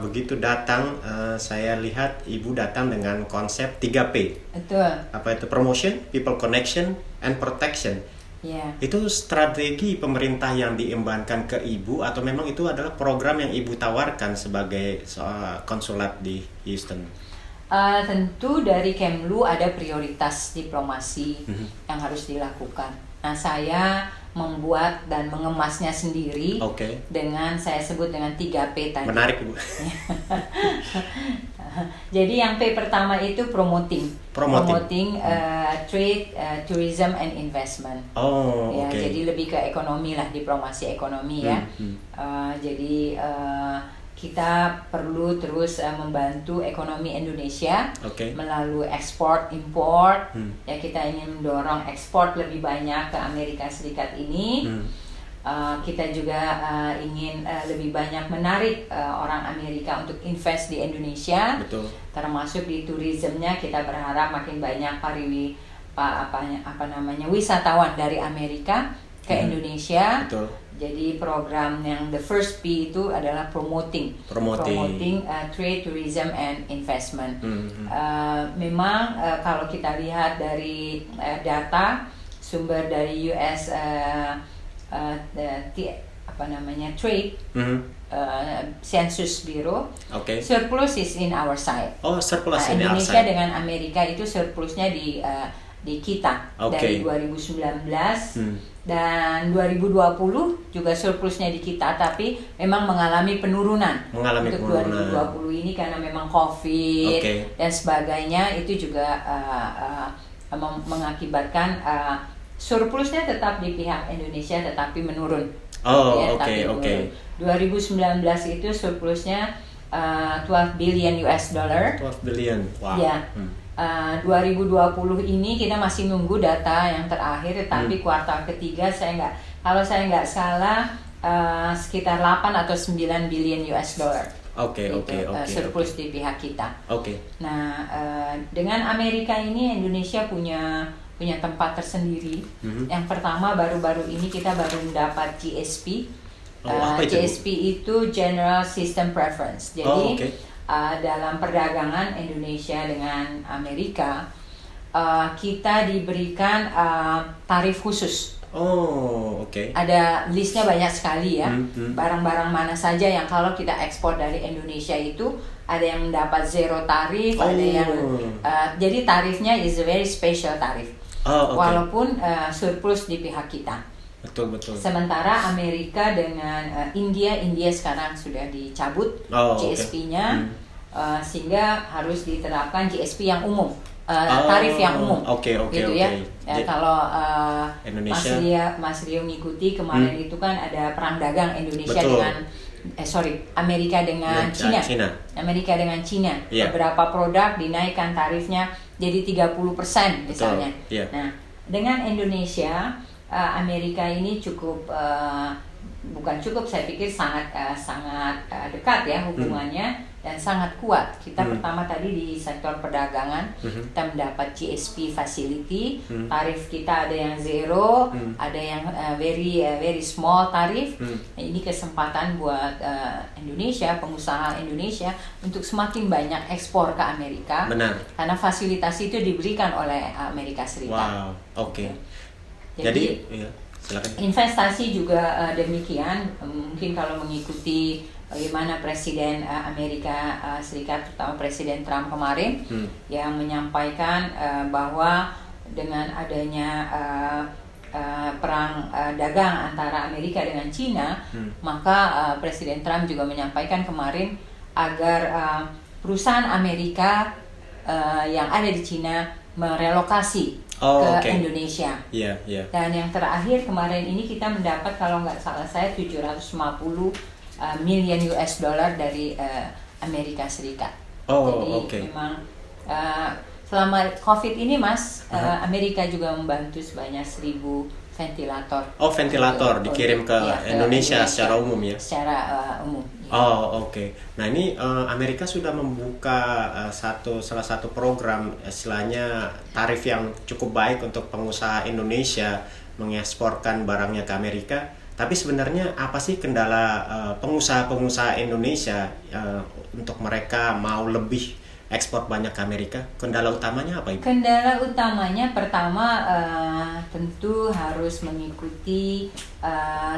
begitu datang, saya lihat Ibu datang dengan konsep 3P. Betul. Apa itu? Promotion, People Connection, and Protection. Ya. Itu strategi pemerintah yang diembankan ke Ibu atau memang itu adalah program yang Ibu tawarkan sebagai konsulat di Houston? Tentu dari Kemlu ada prioritas diplomasi yang harus dilakukan. Nah, saya membuat dan mengemasnya sendiri dengan saya sebut dengan 3P tadi. Menarik, Ibu. Jadi yang P pertama itu promoting trade, tourism and investment. Jadi lebih ke ekonomi lah, diplomasi ekonomi ya. Jadi kita perlu terus membantu ekonomi Indonesia melalui ekspor import. Ya, kita ingin mendorong ekspor lebih banyak ke Amerika Serikat ini. Kita juga ingin lebih banyak menarik orang Amerika untuk invest di Indonesia. Betul. Termasuk di tourismnya, kita berharap makin banyak wisatawan dari Amerika ke Indonesia. Betul. Jadi program yang the first P itu adalah promoting trade, tourism, and investment. Memang kalau kita lihat dari data sumber dari US trade Census Bureau, surplus is in our side. Surplus in our Indonesia side. dengan Amerika itu surplusnya di kita dari 2019 dan 2020 juga surplusnya di kita, tapi memang mengalami penurunan untuk 2020 ini karena memang COVID dan sebagainya, itu juga mengakibatkan surplusnya tetap di pihak Indonesia tetapi menurun. 2019 itu surplusnya 12 billion US dollar. 12 billion. Wow. Ya. 2020 ini kita masih nunggu data yang terakhir, tetapi kuartal ketiga kalau saya nggak salah sekitar 8 atau 9 billion US dollar. Surplus di pihak kita. Nah, dengan Amerika ini Indonesia punya tempat tersendiri. Yang pertama, baru-baru ini kita baru mendapat GSP. GSP itu General System Preference. Jadi dalam perdagangan Indonesia dengan Amerika, kita diberikan tarif khusus. Ada listnya banyak sekali ya. Barang-barang mana saja yang kalau kita ekspor dari Indonesia itu ada yang mendapat zero tarif, ada yang jadi tarifnya is a very special tarif. Walaupun surplus di pihak kita. Betul. Sementara Amerika dengan India sekarang sudah dicabut GSP-nya, sehingga harus diterapkan GSP yang umum, tarif yang umum, ya. Kalau Mas Rio ngikuti kemarin itu kan ada perang dagang Indonesia Amerika dengan Cina. Amerika dengan Cina. Beberapa produk dinaikkan tarifnya jadi 30% misalnya. Nah, dengan Indonesia, Amerika ini saya pikir sangat dekat ya hubungannya dan sangat kuat. Kita pertama tadi di sektor perdagangan, kita mendapat GSP facility, tarif kita ada yang zero, ada yang very small tarif. Ini kesempatan buat Indonesia, pengusaha Indonesia untuk semakin banyak ekspor ke Amerika. Benar. Karena fasilitas itu diberikan oleh Amerika Serikat. Jadi silakan. Investasi juga demikian. Mungkin kalau mengikuti bagaimana Presiden Amerika Serikat, terutama Presiden Trump kemarin, yang menyampaikan bahwa dengan adanya perang dagang antara Amerika dengan Cina, maka Presiden Trump juga menyampaikan kemarin agar perusahaan Amerika yang ada di Cina merelokasi ke Indonesia. Dan yang terakhir kemarin ini kita mendapat, kalau nggak salah saya, 750 million US dollar dari Amerika Serikat. Jadi memang selama COVID ini Mas, Amerika juga membantu sebanyak 1.000 ventilator. Ventilator dikirim ke Indonesia secara umum ya? Secara umum. Nah ini Amerika sudah membuka salah satu program, istilahnya tarif yang cukup baik untuk pengusaha Indonesia mengeksporkan barangnya ke Amerika. Tapi sebenarnya apa sih kendala pengusaha-pengusaha Indonesia untuk mereka mau lebih ekspor banyak ke Amerika? Kendala utamanya apa, Ibu? Kendala utamanya pertama tentu harus mengikuti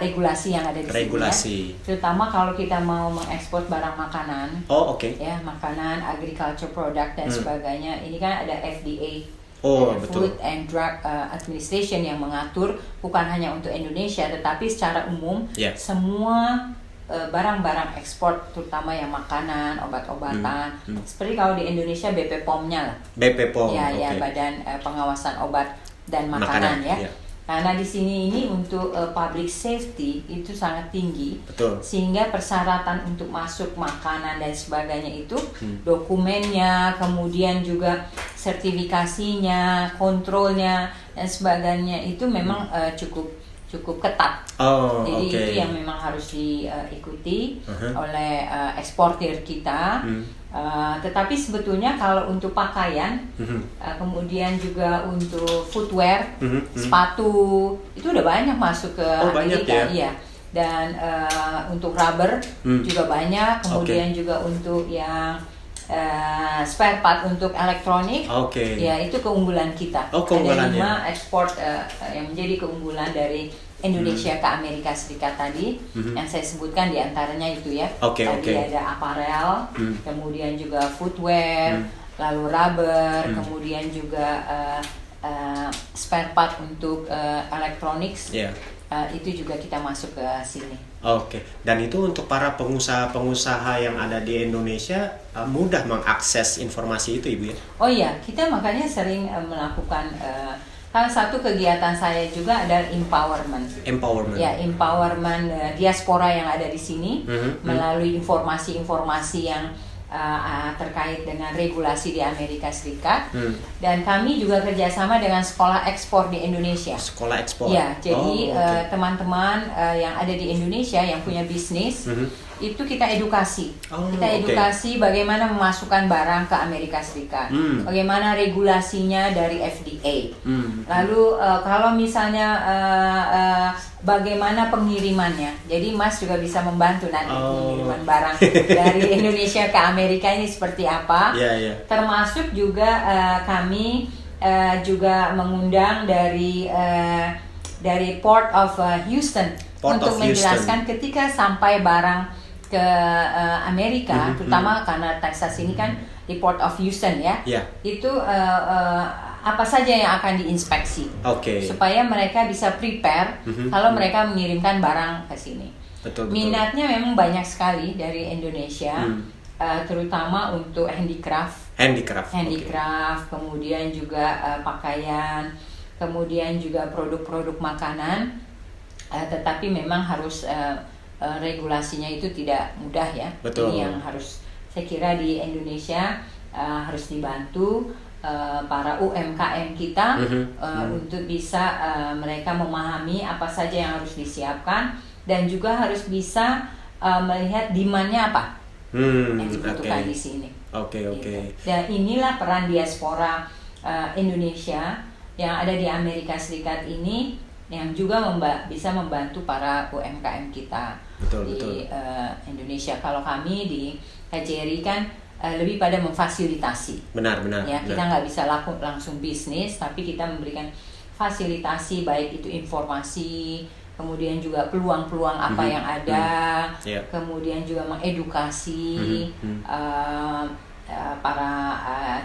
regulasi yang ada di Regulasi. sini. Ya. Terutama kalau kita mau mengekspor barang makanan. Oh, oke. Ya, makanan, agriculture product dan sebagainya. Ini kan ada FDA. Oh, Food betul. and Drug Administration yang mengatur bukan hanya untuk Indonesia tetapi secara umum semua barang-barang ekspor terutama yang makanan, obat-obatan. Seperti kalau di Indonesia BP POM-nya lah. BP POM. Ya, oke. ya Badan Pengawasan Obat dan Makanan ya. Iya. Karena di sini ini untuk public safety itu sangat tinggi. Betul. Sehingga persyaratan untuk masuk makanan dan sebagainya itu dokumennya, kemudian juga sertifikasinya, kontrolnya dan sebagainya itu memang cukup ketat. Oh, Jadi oke. itu yang memang harus diikuti oleh eksportir kita. Tetapi sebetulnya kalau untuk pakaian, kemudian juga untuk footwear, sepatu itu udah banyak masuk ke banyak Amerika, ya? iya. Dan untuk rubber juga banyak. Kemudian juga untuk yang spare part untuk elektronik, Oke. ya itu keunggulan kita. Oh, keunggulannya. Ada 5 ekspor yang menjadi keunggulan dari Indonesia ke Amerika Serikat tadi yang saya sebutkan diantaranya itu ya. Oke, Tadi oke. ada apparel, kemudian juga footwear, lalu rubber, kemudian juga spare part untuk electronics. Iya. Itu juga kita masuk ke sini. Oke. Dan itu untuk para pengusaha-pengusaha yang ada di Indonesia mudah mengakses informasi itu, Ibu ya? Oh iya, kita makanya sering melakukan salah satu kegiatan saya juga adalah empowerment. Empowerment. Ya, empowerment diaspora yang ada di sini melalui informasi-informasi yang terkait dengan regulasi di Amerika Serikat. Dan kami juga kerjasama dengan sekolah ekspor di Indonesia. Sekolah ekspor. Ya, jadi oke. teman-teman yang ada di Indonesia yang punya bisnis itu kita edukasi. Oh, Kita edukasi bagaimana memasukkan barang ke Amerika Serikat, bagaimana regulasinya dari FDA. Lalu kalau misalnya bagaimana pengirimannya. Jadi Mas juga bisa membantu nanti pengiriman barang dari Indonesia ke Amerika ini seperti apa. Iya, iya. Termasuk juga kami juga mengundang dari Port of Houston Port untuk of Houston. menjelaskan ketika sampai barang ke Amerika, terutama karena Texas ini kan di Port of Houston ya, Iya. itu apa saja yang akan diinspeksi, Oke. supaya mereka bisa prepare kalau mereka mengirimkan barang ke sini. Betul, betul. Minatnya memang banyak sekali dari Indonesia, terutama untuk handicraft, Handicraft. kemudian juga pakaian, kemudian juga produk-produk makanan, tetapi memang harus regulasinya itu tidak mudah ya. Betul. Ini yang harus saya kira di Indonesia harus dibantu para UMKM kita untuk bisa mereka memahami apa saja yang harus disiapkan dan juga harus bisa melihat demand-nya apa yang dibutuhkan di sini. Oke. Gitu. Dan inilah peran diaspora Indonesia yang ada di Amerika Serikat ini yang juga bisa membantu para UMKM kita di Indonesia. Kalau kami di KJRI kan lebih pada memfasilitasi. Benar. Ya, kita nggak bisa langsung bisnis, tapi kita memberikan fasilitasi baik itu informasi, kemudian juga peluang-peluang apa yang ada, kemudian juga mengedukasi para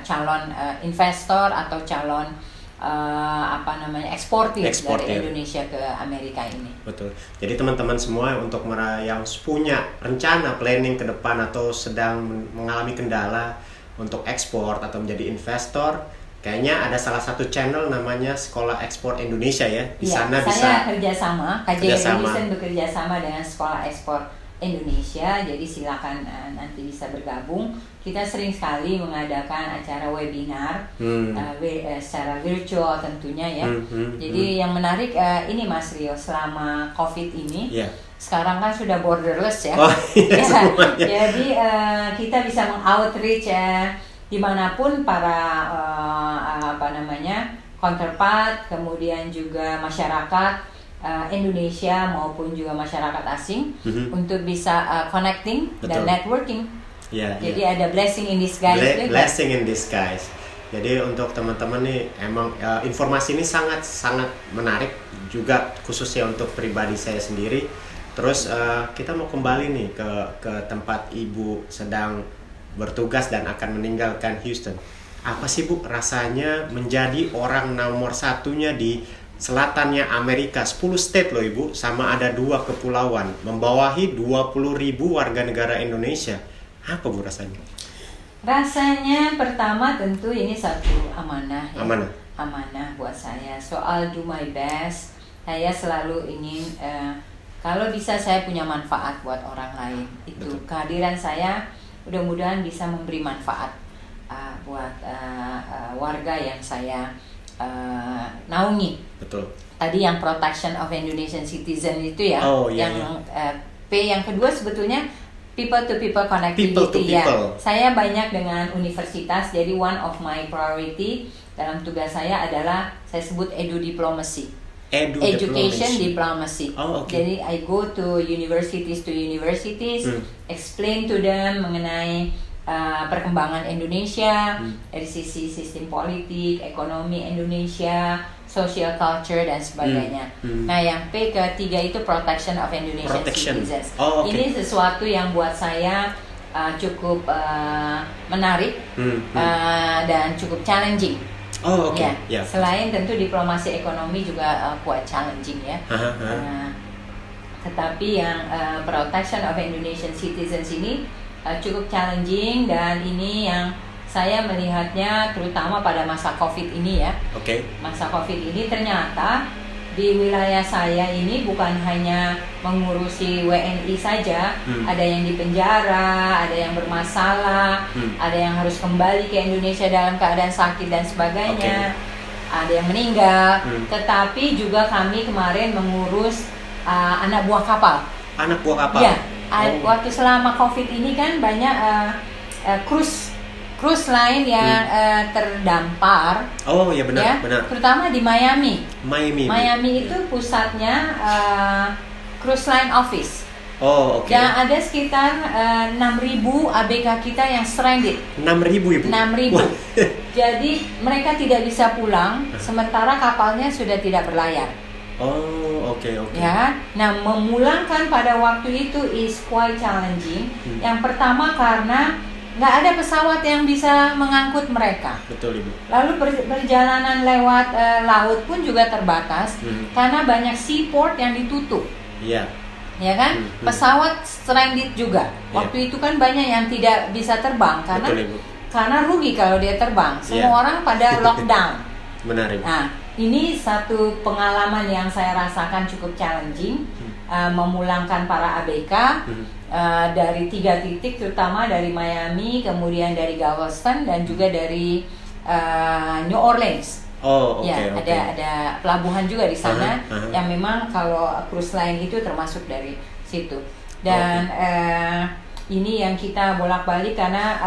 calon investor atau calon eksportir dari Indonesia ke Amerika ini. Betul. Jadi teman-teman semua untuk yang punya rencana planning ke depan atau sedang mengalami kendala untuk ekspor atau menjadi investor, kayaknya ada salah satu channel namanya Sekolah Ekspor Indonesia ya. Di sana saya kerjasama, KJRI bekerja sama dengan Sekolah Ekspor Indonesia, jadi silakan nanti bisa bergabung. Kita sering sekali mengadakan acara webinar secara virtual tentunya ya. Jadi yang menarik ini Mas Rio, selama COVID ini sekarang kan sudah borderless ya. Jadi kita bisa meng-outreach dimanapun para counterpart, kemudian juga masyarakat Indonesia maupun juga masyarakat asing untuk bisa connecting dan networking. Jadi ada blessing in disguise juga. Blessing in disguise. Jadi untuk teman-teman nih emang informasi ini sangat menarik juga, khususnya untuk pribadi saya sendiri. Terus kita mau kembali nih ke tempat Ibu sedang bertugas dan akan meninggalkan Houston. Apa sih Bu rasanya menjadi orang nomor satunya di selatannya Amerika, 10 state loh Ibu, sama ada 2 kepulauan, membawahi 20.000 warga negara Indonesia. Apa Bu rasanya? Rasanya pertama tentu ini satu amanah ya. Amanah Buat saya. Soal do my best, saya selalu ingin kalau bisa saya punya manfaat buat orang lain. Itu kehadiran saya mudah-mudahan bisa memberi manfaat buat warga yang saya naungi. Betul. Tadi yang protection of Indonesian citizen itu ya, P yang kedua sebetulnya people to people connectivity. People to people. Ya. Saya banyak dengan universitas, jadi one of my priority dalam tugas saya adalah saya sebut edu diplomacy. Education diplomacy. Jadi I go to universities explain to them mengenai perkembangan Indonesia dari sisi sistem politik, ekonomi Indonesia, social culture dan sebagainya. Nah, yang P ketiga itu protection of Indonesian citizens. Ini sesuatu yang buat saya cukup menarik dan cukup challenging. Selain tentu diplomasi ekonomi juga kuat challenging ya. Tetapi yang protection of Indonesian citizens ini cukup challenging, dan ini yang saya melihatnya terutama pada masa COVID ini ya. Masa COVID ini ternyata di wilayah saya ini bukan hanya mengurusi WNI saja, ada yang di penjara, ada yang bermasalah, ada yang harus kembali ke Indonesia dalam keadaan sakit dan sebagainya, ada yang meninggal. Tetapi juga kami kemarin mengurus anak buah kapal. Ya. Waktu selama COVID ini kan banyak cruise line yang terdampar. Benar. Terutama di Miami. Miami itu pusatnya cruise line office. Dan ada sekitar 6.000 ABK kita yang stranded. 6.000 Ibu? 6.000. Jadi mereka tidak bisa pulang, sementara kapalnya sudah tidak berlayar. Ya, nah memulangkan pada waktu itu is quite challenging. Yang pertama karena nggak ada pesawat yang bisa mengangkut mereka. Betul Ibu. Lalu perjalanan lewat laut pun juga terbatas karena banyak seaport yang ditutup. Iya. Ya kan? Pesawat stranded juga. Waktu itu kan banyak yang tidak bisa terbang karena rugi kalau dia terbang. Semua orang pada lockdown. Benar Ibu. Nah, ini satu pengalaman yang saya rasakan cukup challenging, memulangkan para ABK dari 3 titik, terutama dari Miami, kemudian dari Galveston, dan juga dari New Orleans. Ada pelabuhan juga di sana yang memang kalau cruise line itu termasuk dari situ. Dan ini yang kita bolak-balik karena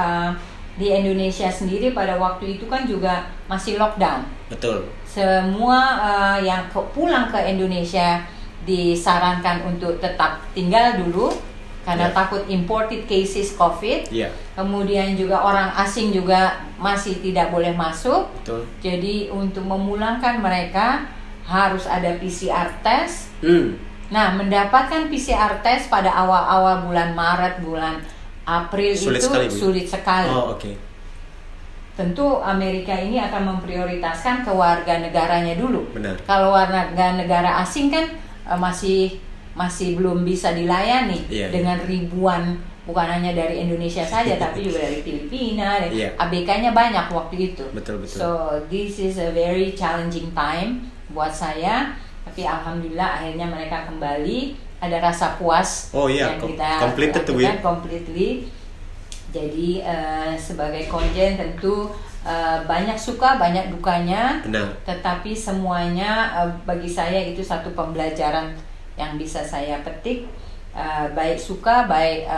di Indonesia sendiri pada waktu itu kan juga masih lockdown. Betul. Semua yang pulang ke Indonesia disarankan untuk tetap tinggal dulu karena takut imported cases COVID. Kemudian juga orang asing juga masih tidak boleh masuk. Betul. Jadi untuk memulangkan mereka harus ada PCR test. Nah, mendapatkan PCR test pada awal-awal bulan Maret, bulan April sulit sekali. Tentu Amerika ini akan memprioritaskan ke warga negaranya dulu. Benar. Kalau warga negara asing kan masih belum bisa dilayani dengan ribuan, bukan hanya dari Indonesia saja tapi juga dari Filipina, ABK-nya banyak waktu itu. Betul. So this is a very challenging time buat saya, tapi alhamdulillah akhirnya mereka kembali, ada rasa puas yang kita lakukan completely. Jadi sebagai konjen tentu banyak suka, banyak dukanya. Benar. Tetapi semuanya bagi saya itu satu pembelajaran yang bisa saya petik, baik suka, baik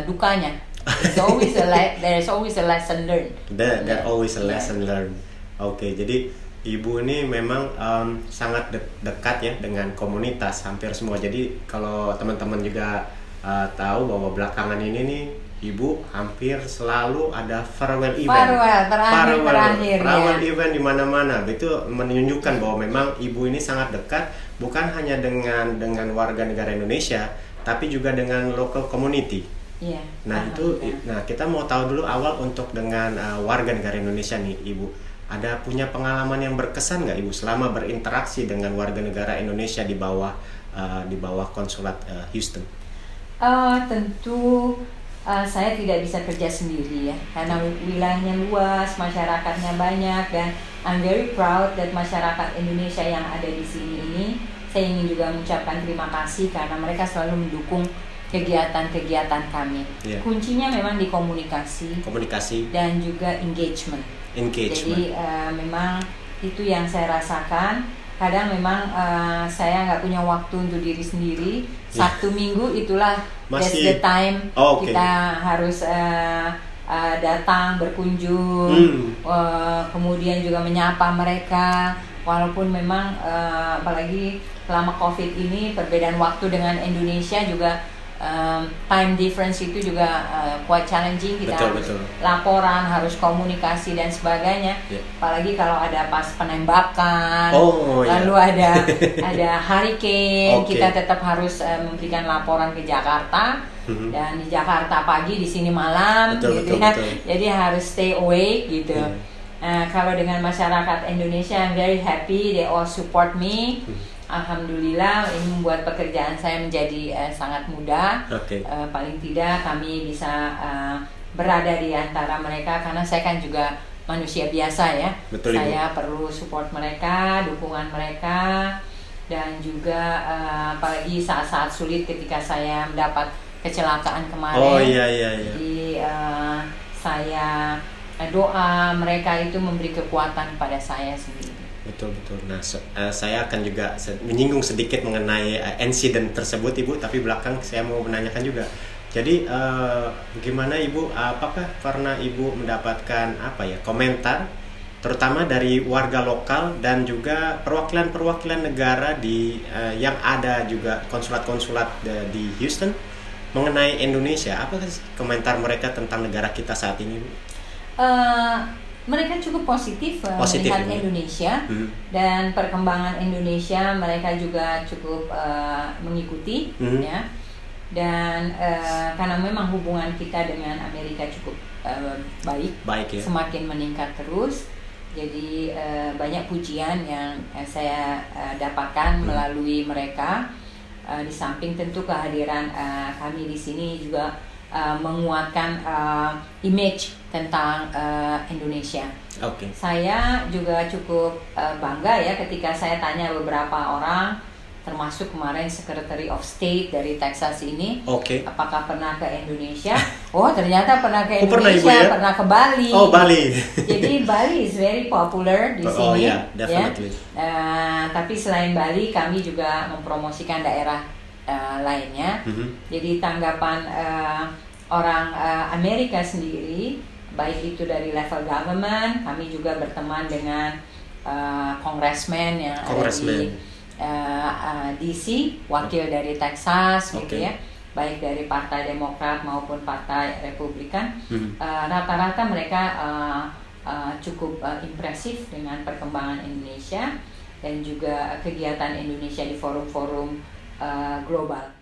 dukanya. There is always a lesson learned. There always a lesson learned. Jadi Ibu ini memang sangat dekat ya dengan komunitas hampir semua. Jadi kalau teman-teman juga tahu bahwa belakangan ini nih Ibu hampir selalu ada farewell event. Farewell event di mana-mana. Itu menunjukkan bahwa memang Ibu ini sangat dekat bukan hanya dengan warga negara Indonesia, tapi juga dengan local community. Iya. Nah, kita mau tahu dulu awal untuk dengan warga negara Indonesia nih, Ibu. Ada punya pengalaman yang berkesan nggak Ibu selama berinteraksi dengan warga negara Indonesia di bawah konsulat Houston? Tentu saya tidak bisa kerja sendiri ya, karena wilayahnya luas, masyarakatnya banyak, dan I'm very proud that masyarakat Indonesia yang ada di sini ini, saya ingin juga mengucapkan terima kasih karena mereka selalu mendukung kegiatan-kegiatan kami. Yeah. Kuncinya memang di komunikasi dan juga engagement. Jadi memang itu yang saya rasakan. Kadang memang saya nggak punya waktu untuk diri sendiri. Sabtu Minggu itulah that's the time kita harus datang berkunjung, kemudian juga menyapa mereka. Walaupun memang apalagi selama COVID ini perbedaan waktu dengan Indonesia juga time difference itu juga quite challenging. Kita harus laporan, harus komunikasi dan sebagainya. Apalagi kalau ada pas penembakan, lalu ada hurricane, kita tetap harus memberikan laporan ke Jakarta. Dan di Jakarta pagi, di sini malam, betul. Jadi harus stay awake gitu. Kalau dengan masyarakat Indonesia, I'm very happy, they all support me. Alhamdulillah, ini membuat pekerjaan saya menjadi sangat mudah. Paling tidak kami bisa berada di antara mereka, karena saya kan juga manusia biasa ya. Saya perlu support mereka, dukungan mereka, dan juga apalagi saat-saat sulit ketika saya mendapat kecelakaan kemarin. Jadi saya doa mereka itu memberi kekuatan pada saya sendiri. Betul. Nah, saya akan juga menyinggung sedikit mengenai insiden tersebut, Ibu. Tapi belakang saya mau menanyakan juga. Jadi, gimana Ibu? Apakah pernah Ibu mendapatkan komentar, terutama dari warga lokal dan juga perwakilan negara yang ada juga konsulat-konsulat di Houston mengenai Indonesia? Apa komentar mereka tentang negara kita saat ini, Bu? Mereka cukup positif melihat Indonesia dan perkembangan Indonesia. Mereka juga cukup mengikuti ya, dan karena memang hubungan kita dengan Amerika cukup baik ya? Semakin meningkat terus. Jadi banyak pujian yang saya dapatkan melalui mereka. Di samping tentu kehadiran kami di sini juga menguatkan image tentang Indonesia. Saya juga cukup bangga ya ketika saya tanya beberapa orang, termasuk kemarin Secretary of State dari Texas ini, apakah pernah ke Indonesia? Oh, ternyata pernah ke Indonesia, pernah ke Bali. Bali. Jadi Bali is very popular di sini. Definitely. Tapi selain Bali, kami juga mempromosikan daerah lainnya. Jadi tanggapan orang Amerika sendiri, baik itu dari level government, kami juga berteman dengan congressman yang ada di DC, wakil dari Texas gitu ya, baik dari Partai Demokrat maupun Partai Republikan. Rata-rata mereka cukup impresif dengan perkembangan Indonesia dan juga kegiatan Indonesia di forum-forum global.